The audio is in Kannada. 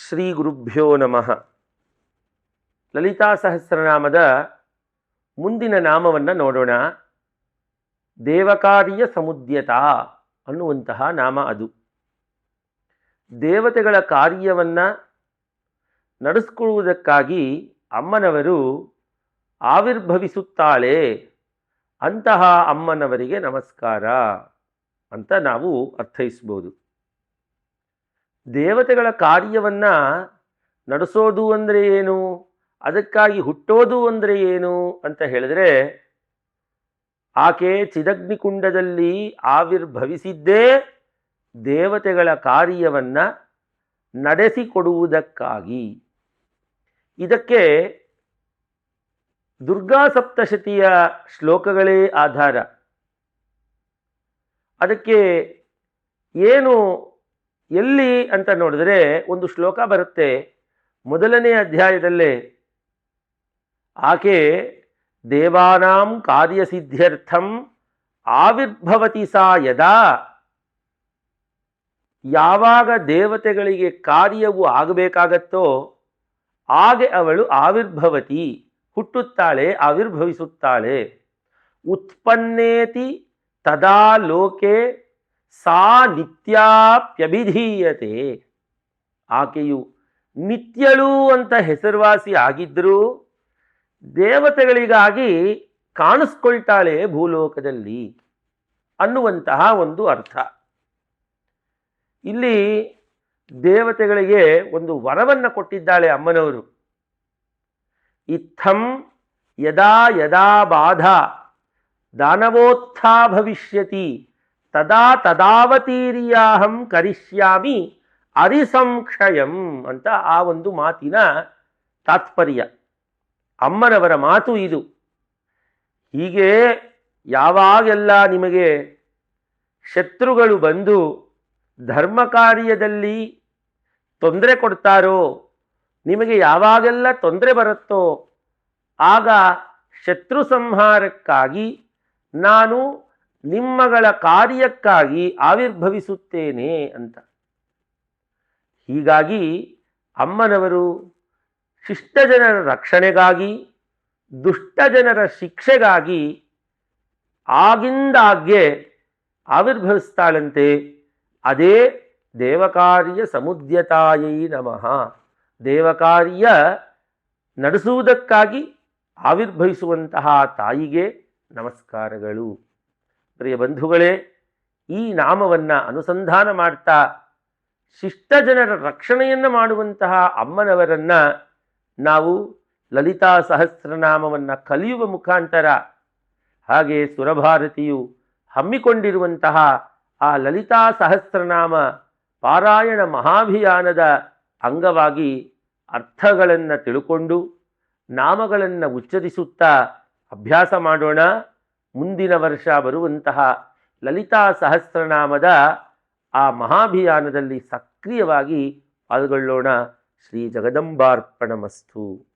ಶ್ರೀ ಗುರುಭ್ಯೋ ನಮಃ. ಲಲಿತಾ ಸಹಸ್ರನಾಮದ ಮುಂದಿನ ನಾಮವನ್ನು ನೋಡೋಣ. ದೇವಕಾರ್ಯ ಸಮುದ್ಯತ ಅನ್ನುವಂತಹ ನಾಮ ಅದು. ದೇವತೆಗಳ ಕಾರ್ಯವನ್ನು ನಡೆಸಿಕೊಳ್ಳುವುದಕ್ಕಾಗಿ ಅಮ್ಮನವರು ಆವಿರ್ಭವಿಸುತ್ತಾಳೆ. ಅಂತಹ ಅಮ್ಮನವರಿಗೆ ನಮಸ್ಕಾರ ಅಂತ ನಾವು ಅರ್ಥೈಸ್ಬೋದು. ದೇವತೆಗಳ ಕಾರ್ಯವನ್ನು ನಡೆಸೋದು ಅಂದರೆ ಏನು, ಅದಕ್ಕಾಗಿ ಹುಟ್ಟೋದು ಅಂದರೆ ಏನು ಅಂತ ಹೇಳಿದ್ರೆ, ಆಕೆ ಚಿದಗ್ನಿಕುಂಡದಲ್ಲಿ ಆವಿರ್ಭವಿಸಿದ್ದೇ ದೇವತೆಗಳ ಕಾರ್ಯವನ್ನು ನಡೆಸಿಕೊಡುವುದಕ್ಕಾಗಿ. ಇದಕ್ಕೆ ದುರ್ಗಾ ಸಪ್ತಶತಿಯ ಶ್ಲೋಕಗಳೇ ಆಧಾರ. ಅದಕ್ಕೆ ಏನು ಎಲ್ಲಿ ಅಂತ ನೋಡಿದ್ರೆ ಒಂದು ಶ್ಲೋಕ ಬರುತ್ತೆ ಮೊದಲನೇ ಅಧ್ಯಾಯದಲ್ಲೇ. ಆಕೆ ದೇವಾನಾಂ ಕಾರ್ಯಸಿದ್ಧ್ಯರ್ಥಂ ಆವಿರ್ಭವತಿ ಸಾ ಯದಾ. ಯಾವಾಗ ದೇವತೆಗಳಿಗೆ ಕಾರ್ಯವು ಆಗಬೇಕಾಗತ್ತೋ ಹಾಗೆ ಅವಳು ಆವಿರ್ಭವತಿ, ಹುಟ್ಟುತ್ತಾಳೆ, ಆವಿರ್ಭವಿಸುತ್ತಾಳೆ. ಉತ್ಪನ್ನೇತಿ ತದಾ ಲೋಕೆ ಸಾ ನಿತ್ಯಾಪ್ಯಭಿಧೀಯತೆ. ಆಕೆಯು ನಿತ್ಯಳು ಅಂತ ಹೆಸರುವಾಸಿ ಆಗಿದ್ದರೂ ದೇವತೆಗಳಿಗಾಗಿ ಕಾಣಿಸ್ಕೊಳ್ತಾಳೆ ಭೂಲೋಕದಲ್ಲಿ ಅನ್ನುವಂತಹ ಒಂದು ಅರ್ಥ. ಇಲ್ಲಿ ದೇವತೆಗಳಿಗೆ ಒಂದು ವರವನ್ನು ಕೊಟ್ಟಿದ್ದಾಳೆ ಅಮ್ಮನವರು. ಇತ್ತಂ ಯದಾ ಯದಾ ಬಾಧ ದಾನವೋತ್ಥಾ ಭವಿಷ್ಯತಿ ತದಾ ತದಾವತೀರ್ಯಾಹಂ ಕರಿಷ್ಯಾಮಿ ಅರಿಸಂಕ್ಷಯಂ ಅಂತ ಆ ಒಂದು ಮಾತಿನ ತಾತ್ಪರ್ಯ. ಅಮ್ಮನವರ ಮಾತು ಇದು. ಹೀಗೆ ಯಾವಾಗೆಲ್ಲ ನಿಮಗೆ ಶತ್ರುಗಳು ಬಂದು ಧರ್ಮ ಕಾರ್ಯದಲ್ಲಿ ತೊಂದರೆ ಕೊಡ್ತಾರೋ, ನಿಮಗೆ ಯಾವಾಗೆಲ್ಲ ತೊಂದರೆ ಬರುತ್ತೋ ಆಗ ಶತ್ರು ಸಂಹಾರಕ್ಕಾಗಿ ನಾನು ನಿಮ್ಮಗಳ ಕಾರ್ಯಕ್ಕಾಗಿ ಆವಿರ್ಭವಿಸುತ್ತೇನೆ ಅಂತ. ಹೀಗಾಗಿ ಅಮ್ಮನವರು ಶಿಷ್ಟ ಜನರ ರಕ್ಷಣೆಗಾಗಿ, ದುಷ್ಟ ಜನರ ಶಿಕ್ಷೆಗಾಗಿ ಆಗಿಂದಾಗ್ಗೆ ಆವಿರ್ಭವಿಸ್ತಾಳಂತೆ. ಅದೇ ದೇವಕಾರ್ಯ ಸಮುದ್ಯತಾಯೈ ನಮಃ. ದೇವಕಾರ್ಯ ನಡೆಸುವುದಕ್ಕಾಗಿ ಆವಿರ್ಭವಿಸುವಂತಹ ತಾಯಿಗೆ ನಮಸ್ಕಾರಗಳು. ಪ್ರಿಯ ಬಂಧುಗಳೇ, ಈ ನಾಮವನ್ನು ಅನುಸಂಧಾನ ಮಾಡ್ತಾ ಶಿಷ್ಟ ಜನರ ರಕ್ಷಣೆಯನ್ನು ಮಾಡುವಂತಹ ಅಮ್ಮನವರನ್ನು ನಾವು ಲಲಿತಾ ಸಹಸ್ರನಾಮವನ್ನು ಕಲಿಯುವ ಮುಖಾಂತರ, ಹಾಗೆ ಸುರಭಾರತಿಯು ಹಮ್ಮಿಕೊಂಡಿರುವಂತಹ ಆ ಲಲಿತಾ ಸಹಸ್ರನಾಮ ಪಾರಾಯಣ ಮಹಾಭಿಯಾನದ ಅಂಗವಾಗಿ ಅರ್ಥಗಳನ್ನು ತಿಳ್ಕೊಂಡು ನಾಮಗಳನ್ನು ಉಚ್ಚರಿಸುತ್ತಾ ಅಭ್ಯಾಸ ಮಾಡೋಣ. ಮುಂದಿನ ವರ್ಷ ಬರುವಂತಹ ಲಲಿತಾ ಸಹಸ್ರನಾಮದ ಆ ಮಹಾಭಿಯಾನದಲ್ಲಿ ಸಕ್ರಿಯವಾಗಿ ಪಾಲ್ಗೊಳ್ಳೋಣ. ಶ್ರೀ ಜಗದಂಬಾರ್ಪಣಮಸ್ತು.